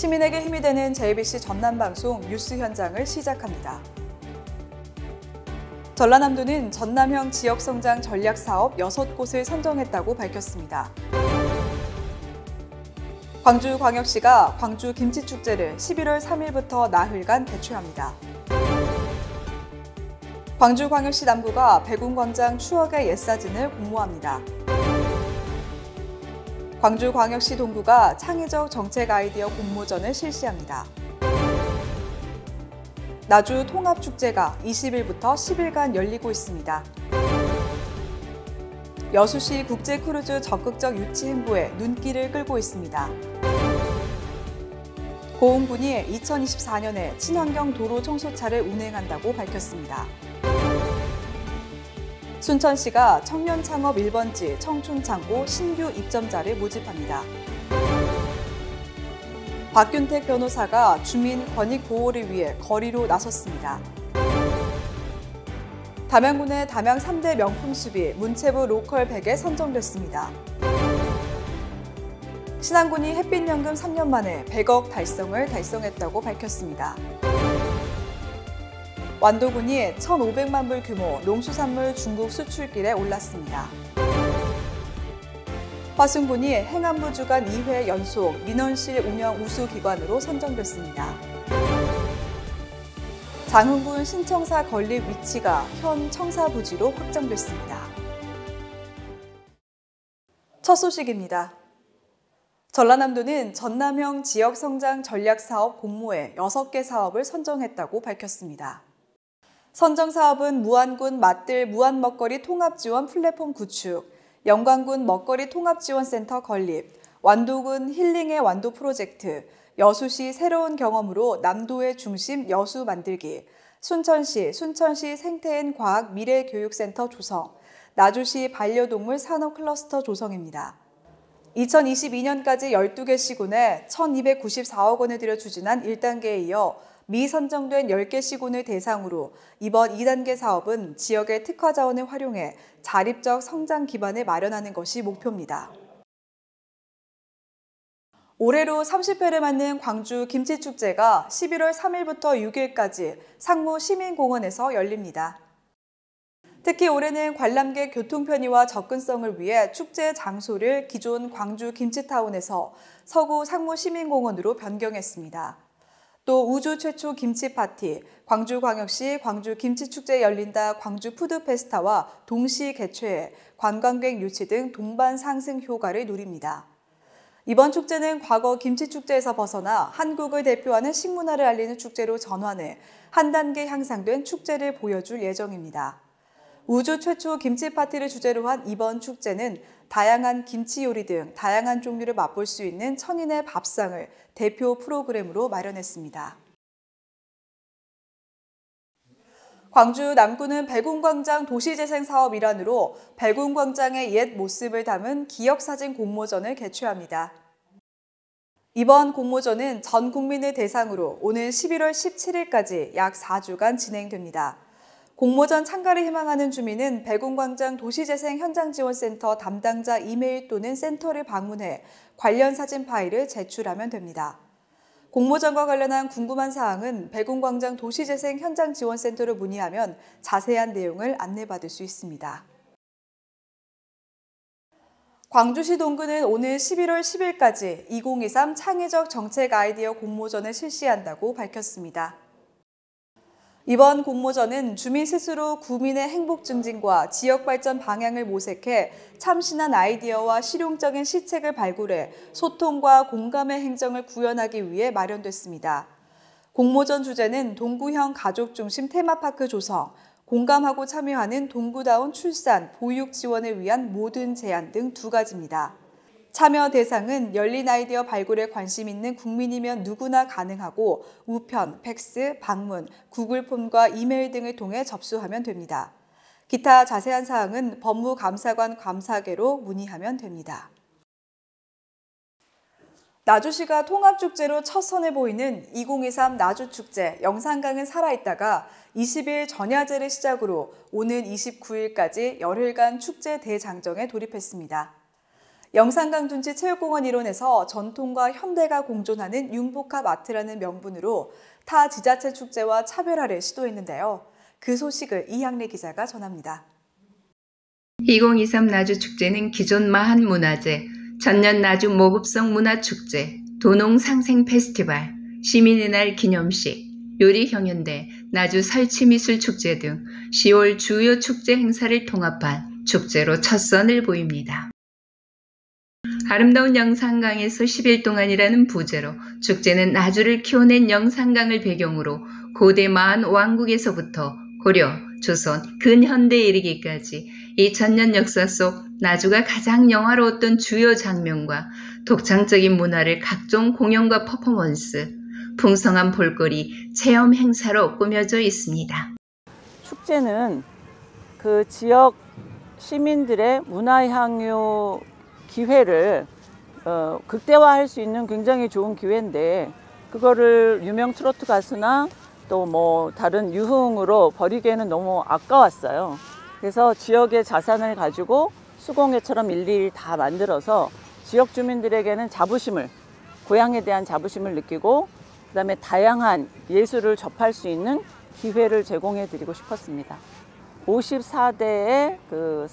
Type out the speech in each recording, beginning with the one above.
시민에게 힘이 되는 JBC 전남방송 뉴스 현장을 시작합니다. 전라남도는 전남형 지역성장 전략사업 6곳을 선정했다고 밝혔습니다. 광주광역시가 광주 김치축제를 11월 3일부터 나흘간 개최합니다. 광주광역시 남구가 백운광장 추억의 옛사진을 공모합니다. 광주광역시 동구가 창의적 정책 아이디어 공모전을 실시합니다. 나주 통합축제가 20일부터 10일간 열리고 있습니다. 여수시 국제크루즈 적극적 유치 행보에 눈길을 끌고 있습니다. 고흥군이 2024년에 친환경 도로 청소차를 운행한다고 밝혔습니다. 순천시가 청년창업 1번지 청춘창고 신규 입점자를 모집합니다. 박균택 변호사가 주민 권익 보호를 위해 거리로 나섰습니다. 담양군의 담양 3대 명품숲이 문체부 로컬 100에 선정됐습니다. 신안군이 햇빛연금 3년 만에 100억 달성을 달성했다고 밝혔습니다. 완도군이 1,500만 불 규모 농수산물 중국 수출길에 올랐습니다. 화순군이 행안부 주간 2회 연속 민원실 운영 우수기관으로 선정됐습니다. 장흥군 신청사 건립 위치가 현 청사부지로 확정됐습니다. 첫 소식입니다. 전라남도는 전남형 지역성장 전략사업 공모에 6개 사업을 선정했다고 밝혔습니다. 선정 사업은 무안군 맛들 무안먹거리 통합지원 플랫폼 구축, 영광군 먹거리 통합지원센터 건립, 완도군 힐링의 완도 프로젝트, 여수시 새로운 경험으로 남도의 중심 여수 만들기, 순천시 생태앤 과학 미래교육센터 조성, 나주시 반려동물 산업 클러스터 조성입니다. 2022년까지 12개 시군에 1,294억 원을 들여 추진한 1단계에 이어 미선정된 10개 시군을 대상으로 이번 2단계 사업은 지역의 특화 자원을 활용해 자립적 성장 기반을 마련하는 것이 목표입니다. 올해로 30회를 맞는 광주 김치축제가 11월 3일부터 6일까지 상무 시민공원에서 열립니다. 특히 올해는 관람객 교통 편의와 접근성을 위해 축제 장소를 기존 광주 김치타운에서 서구 상무 시민공원으로 변경했습니다. 또 우주 최초 김치 파티, 광주광역시 광주 김치축제 열린다 광주 푸드페스타와 동시 개최해 관광객 유치 등 동반 상승 효과를 누립니다. 이번 축제는 과거 김치축제에서 벗어나 한국을 대표하는 식문화를 알리는 축제로 전환해 한 단계 향상된 축제를 보여줄 예정입니다. 우주 최초 김치 파티를 주제로 한 이번 축제는 다양한 김치 요리 등 다양한 종류를 맛볼 수 있는 천인의 밥상을 대표 프로그램으로 마련했습니다. 광주 남구는 백운광장 도시재생 사업 일환으로 백운광장의 옛 모습을 담은 기억사진 공모전을 개최합니다. 이번 공모전은 전 국민을 대상으로 오는 11월 17일까지 약 4주간 진행됩니다. 공모전 참가를 희망하는 주민은 백운광장 도시재생 현장지원센터 담당자 이메일 또는 센터를 방문해 관련 사진 파일을 제출하면 됩니다. 공모전과 관련한 궁금한 사항은 백운광장 도시재생 현장지원센터로 문의하면 자세한 내용을 안내받을 수 있습니다. 광주시 동구는 오늘 11월 10일까지 2023 창의적 정책 아이디어 공모전을 실시한다고 밝혔습니다. 이번 공모전은 주민 스스로 구민의 행복 증진과 지역 발전 방향을 모색해 참신한 아이디어와 실용적인 시책을 발굴해 소통과 공감의 행정을 구현하기 위해 마련됐습니다. 공모전 주제는 동구형 가족 중심 테마파크 조성, 공감하고 참여하는 동구다운 출산, 보육 지원을 위한 모든 제안 등 2가지입니다. 참여 대상은 열린 아이디어 발굴에 관심 있는 국민이면 누구나 가능하고 우편, 팩스, 방문, 구글폼과 이메일 등을 통해 접수하면 됩니다. 기타 자세한 사항은 법무감사관 감사계로 문의하면 됩니다. 나주시가 통합축제로 첫 선을 보이는 2023 나주축제 영산강은 살아있다가 20일 전야제를 시작으로 오는 29일까지 열흘간 축제 대장정에 돌입했습니다. 영산강 둔치 체육공원 일원에서 전통과 현대가 공존하는 융복합 아트라는 명분으로 타 지자체 축제와 차별화를 시도했는데요. 그 소식을 이향래 기자가 전합니다. 2023 나주축제는 기존 마한문화제, 전년 나주 모급성 문화축제, 도농상생 페스티벌, 시민의 날 기념식, 요리경연대, 나주 설치미술축제 등 10월 주요 축제 행사를 통합한 축제로 첫 선을 보입니다. 아름다운 영산강에서 10일 동안이라는 부제로 축제는 나주를 키워낸 영산강을 배경으로 고대 마한 왕국에서부터 고려, 조선, 근현대에 이르기까지 2000년 역사 속 나주가 가장 영화로웠던 주요 장면과 독창적인 문화를 각종 공연과 퍼포먼스, 풍성한 볼거리, 체험 행사로 꾸며져 있습니다. 축제는 그 지역 시민들의 문화향유 기회를 극대화할 수 있는 굉장히 좋은 기회인데, 그거를 유명 트로트 가수나 또 뭐 다른 유흥으로 버리기에는 너무 아까웠어요. 그래서 지역의 자산을 가지고 수공예처럼 일일이 다 만들어서 지역 주민들에게는 자부심을, 고향에 대한 자부심을 느끼고 그다음에 다양한 예술을 접할 수 있는 기회를 제공해 드리고 싶었습니다. 54대의 그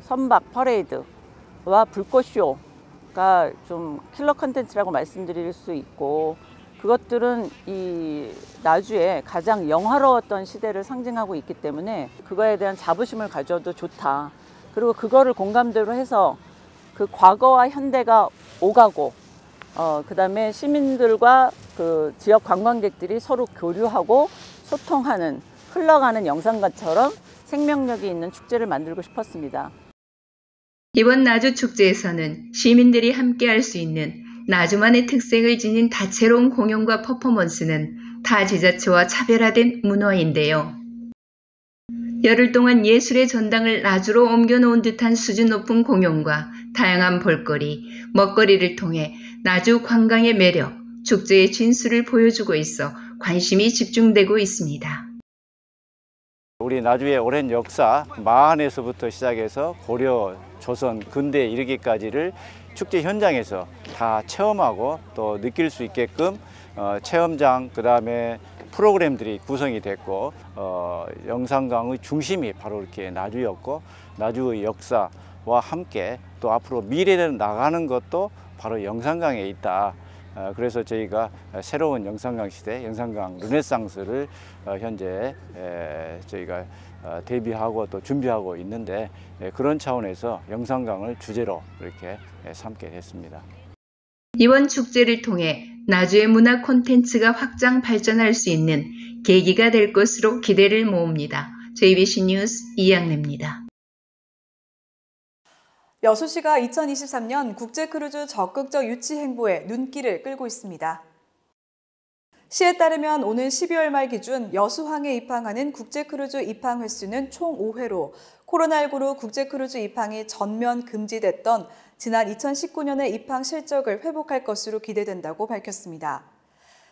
선박 퍼레이드와 불꽃쇼가 좀 킬러 컨텐츠라고 말씀드릴 수 있고, 그것들은 이 나주의 가장 영화로웠던 시대를 상징하고 있기 때문에 그거에 대한 자부심을 가져도 좋다. 그리고 그거를 공감대로 해서 그 과거와 현대가 오가고 그다음에 시민들과 그 지역 관광객들이 서로 교류하고 소통하는, 흘러가는 영산강처럼 생명력이 있는 축제를 만들고 싶었습니다. 이번 나주축제에서는 시민들이 함께할 수 있는 나주만의 특색을 지닌 다채로운 공연과 퍼포먼스는 타 지자체와 차별화된 문화인데요. 열흘 동안 예술의 전당을 나주로 옮겨놓은 듯한 수준 높은 공연과 다양한 볼거리, 먹거리를 통해 나주 관광의 매력, 축제의 진수를 보여주고 있어 관심이 집중되고 있습니다. 우리 나주의 오랜 역사, 마한에서부터 시작해서 고려, 조선, 근대에 이르기까지를 축제 현장에서 다 체험하고 또 느낄 수 있게끔 체험장, 그 다음에 프로그램들이 구성이 됐고, 영산강의 중심이 바로 이렇게 나주였고, 나주의 역사와 함께 또 앞으로 미래를 나가는 것도 바로 영산강에 있다. 그래서 저희가 새로운 영산강 시대, 영산강 르네상스를 현재 저희가 대비하고 또 준비하고 있는데, 그런 차원에서 영산강을 주제로 이렇게 삼게 됐습니다. 이번 축제를 통해 나주의 문화 콘텐츠가 확장 발전할 수 있는 계기가 될 것으로 기대를 모읍니다. JBC 뉴스 이향래입니다. 여수시가 2023년 국제크루즈 적극적 유치 행보에 눈길을 끌고 있습니다. 시에 따르면 오는 12월 말 기준 여수항에 입항하는 국제크루즈 입항 횟수는 총 5회로 코로나19로 국제크루즈 입항이 전면 금지됐던 지난 2019년의 입항 실적을 회복할 것으로 기대된다고 밝혔습니다.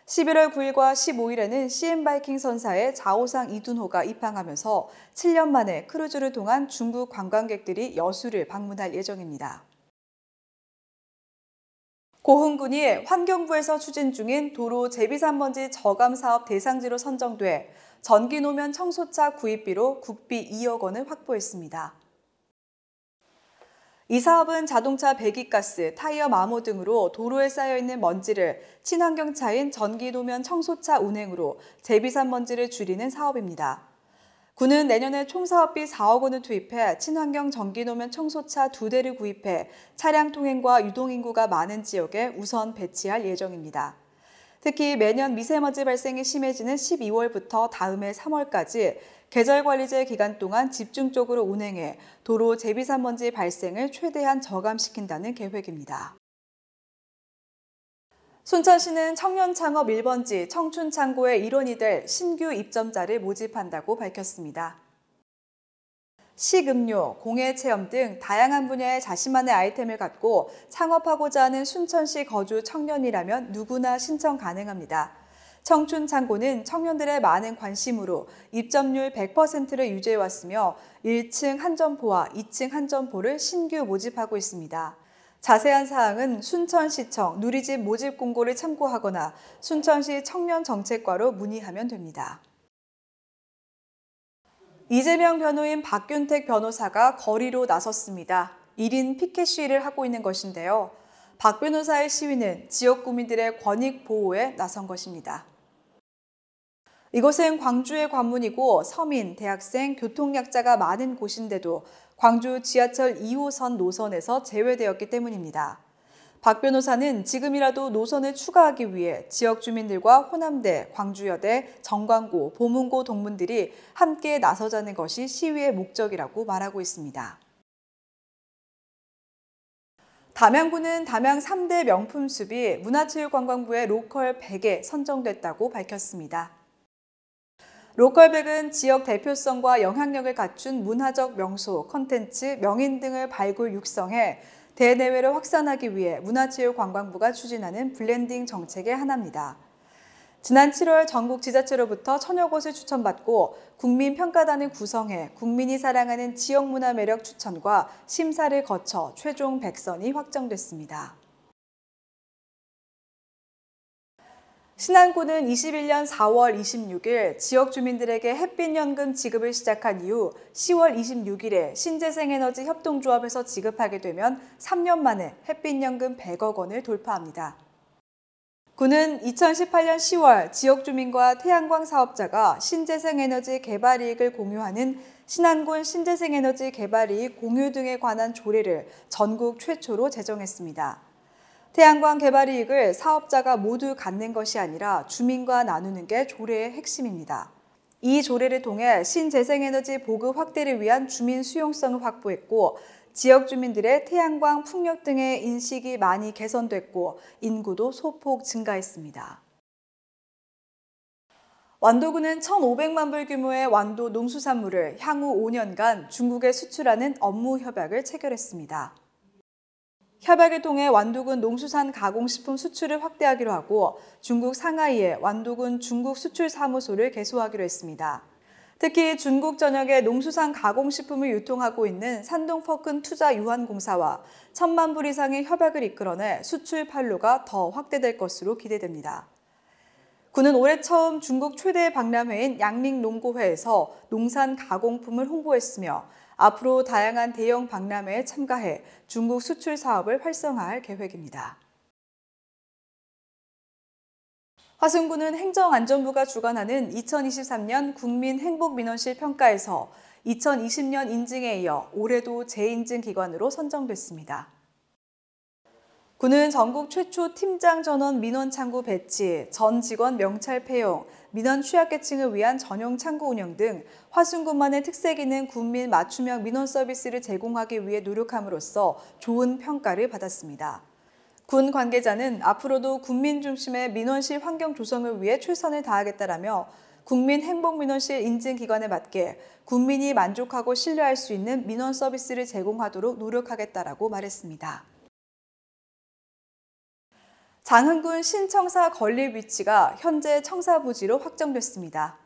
11월 9일과 15일에는 CM바이킹 선사의 자오상 이둔호가 입항하면서 7년 만에 크루즈를 통한 중국 관광객들이 여수를 방문할 예정입니다. 고흥군이 환경부에서 추진 중인 도로 제비산먼지 저감 사업 대상지로 선정돼 전기노면 청소차 구입비로 국비 2억 원을 확보했습니다. 이 사업은 자동차 배기가스, 타이어 마모 등으로 도로에 쌓여있는 먼지를 친환경차인 전기노면 청소차 운행으로 제비산 먼지를 줄이는 사업입니다. 군은 내년에 총 사업비 4억 원을 투입해 친환경 전기노면 청소차 2대를 구입해 차량 통행과 유동인구가 많은 지역에 우선 배치할 예정입니다. 특히 매년 미세먼지 발생이 심해지는 12월부터 다음해 3월까지 계절관리제 기간 동안 집중적으로 운행해 도로 제비산먼지 발생을 최대한 저감시킨다는 계획입니다. 순천시는 청년창업 1번지 청춘창고의 일원이 될 신규 입점자를 모집한다고 밝혔습니다. 식음료, 공예체험 등 다양한 분야의 자신만의 아이템을 갖고 창업하고자 하는 순천시 거주 청년이라면 누구나 신청 가능합니다. 청춘창고는 청년들의 많은 관심으로 입점률 100%를 유지해왔으며 1층 한 점포와 2층 한 점포를 신규 모집하고 있습니다. 자세한 사항은 순천시청 누리집 모집 공고를 참고하거나 순천시 청년정책과로 문의하면 됩니다. 이재명 변호인 박균택 변호사가 거리로 나섰습니다. 1인 피켓 시위를 하고 있는 것인데요. 박 변호사의 시위는 지역 구민들의 권익 보호에 나선 것입니다. 이곳은 광주의 관문이고 서민, 대학생, 교통약자가 많은 곳인데도 광주 지하철 2호선 노선에서 제외되었기 때문입니다. 박 변호사는 지금이라도 노선을 추가하기 위해 지역 주민들과 호남대, 광주여대, 정광고, 보문고 동문들이 함께 나서자는 것이 시위의 목적이라고 말하고 있습니다. 담양구는 담양 3대 명품숲이 문화체육관광부의 로컬 100에 선정됐다고 밝혔습니다. 로컬 100은 지역 대표성과 영향력을 갖춘 문화적 명소, 콘텐츠, 명인 등을 발굴 육성해 대내외로 확산하기 위해 문화체육관광부가 추진하는 블렌딩 정책의 하나입니다. 지난 7월 전국 지자체로부터 1000여 곳을 추천받고 국민평가단을 구성해 국민이 사랑하는 지역문화 매력 추천과 심사를 거쳐 최종 100선이 확정됐습니다. 신안군은 21년 4월 26일 지역 주민들에게 햇빛연금 지급을 시작한 이후 10월 26일에 신재생에너지 협동조합에서 지급하게 되면 3년 만에 햇빛연금 100억 원을 돌파합니다. 군은 2018년 10월 지역 주민과 태양광 사업자가 신재생에너지 개발 이익을 공유하는 신안군 신재생에너지 개발 이익 공유 등에 관한 조례를 전국 최초로 제정했습니다. 태양광 개발 이익을 사업자가 모두 갖는 것이 아니라 주민과 나누는 게 조례의 핵심입니다. 이 조례를 통해 신재생에너지 보급 확대를 위한 주민 수용성을 확보했고 지역 주민들의 태양광 풍력 등의 인식이 많이 개선됐고 인구도 소폭 증가했습니다. 완도군은 1,500만 불 규모의 완도 농수산물을 향후 5년간 중국에 수출하는 업무 협약을 체결했습니다. 협약을 통해 완도군 농수산 가공식품 수출을 확대하기로 하고 중국 상하이에 완도군 중국 수출사무소를 개소하기로 했습니다. 특히 중국 전역에 농수산 가공식품을 유통하고 있는 산동퍼큰 투자유한공사와 1,000만 불 이상의 협약을 이끌어내 수출 판로가 더 확대될 것으로 기대됩니다. 군은 올해 처음 중국 최대 박람회인 양밍농고회에서 농산 가공품을 홍보했으며 앞으로 다양한 대형 박람회에 참가해 중국 수출 사업을 활성화할 계획입니다. 화순군은 행정안전부가 주관하는 2023년 국민행복민원실 평가에서 2020년 인증에 이어 올해도 재인증 기관으로 선정됐습니다. 군은 전국 최초 팀장 전원 민원 창구 배치, 전 직원 명찰 폐용, 민원 취약계층을 위한 전용 창구 운영 등 화순군만의 특색 있는 군민 맞춤형 민원 서비스를 제공하기 위해 노력함으로써 좋은 평가를 받았습니다. 군 관계자는 앞으로도 국민 중심의 민원실 환경 조성을 위해 최선을 다하겠다라며 국민행복민원실 인증기관에 맞게 국민이 만족하고 신뢰할 수 있는 민원 서비스를 제공하도록 노력하겠다라고 말했습니다. 장흥군 신청사 건립 위치가 현재 청사부지로 확정됐습니다.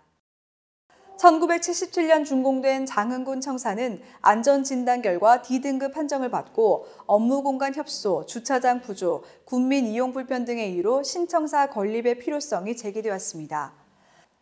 1977년 준공된 장흥군 청사는 안전진단 결과 D등급 판정을 받고 업무공간 협소, 주차장 부족, 군민 이용 불편 등의 이유로 신청사 건립의 필요성이 제기되었습니다.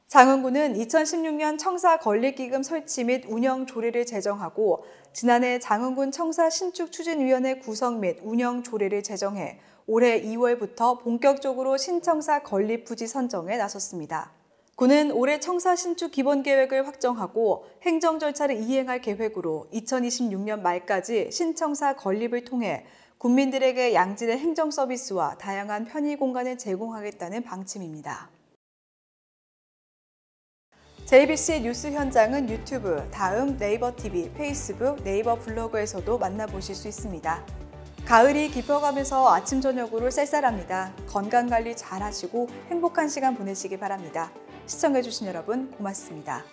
장흥군은 2016년 청사 건립기금 설치 및 운영 조례를 제정하고 지난해 장흥군 청사 신축추진위원회 구성 및 운영 조례를 제정해 올해 2월부터 본격적으로 신청사 건립 부지 선정에 나섰습니다. 군은 올해 청사 신축 기본계획을 확정하고 행정 절차를 이행할 계획으로 2026년 말까지 신청사 건립을 통해 국민들에게 양질의 행정 서비스와 다양한 편의 공간을 제공하겠다는 방침입니다. JBC 뉴스 현장은 유튜브, 다음 네이버 TV, 페이스북, 네이버 블로그에서도 만나보실 수 있습니다. 가을이 깊어가면서 아침 저녁으로 쌀쌀합니다. 건강관리 잘 하시고 행복한 시간 보내시기 바랍니다. 시청해주신 여러분 고맙습니다.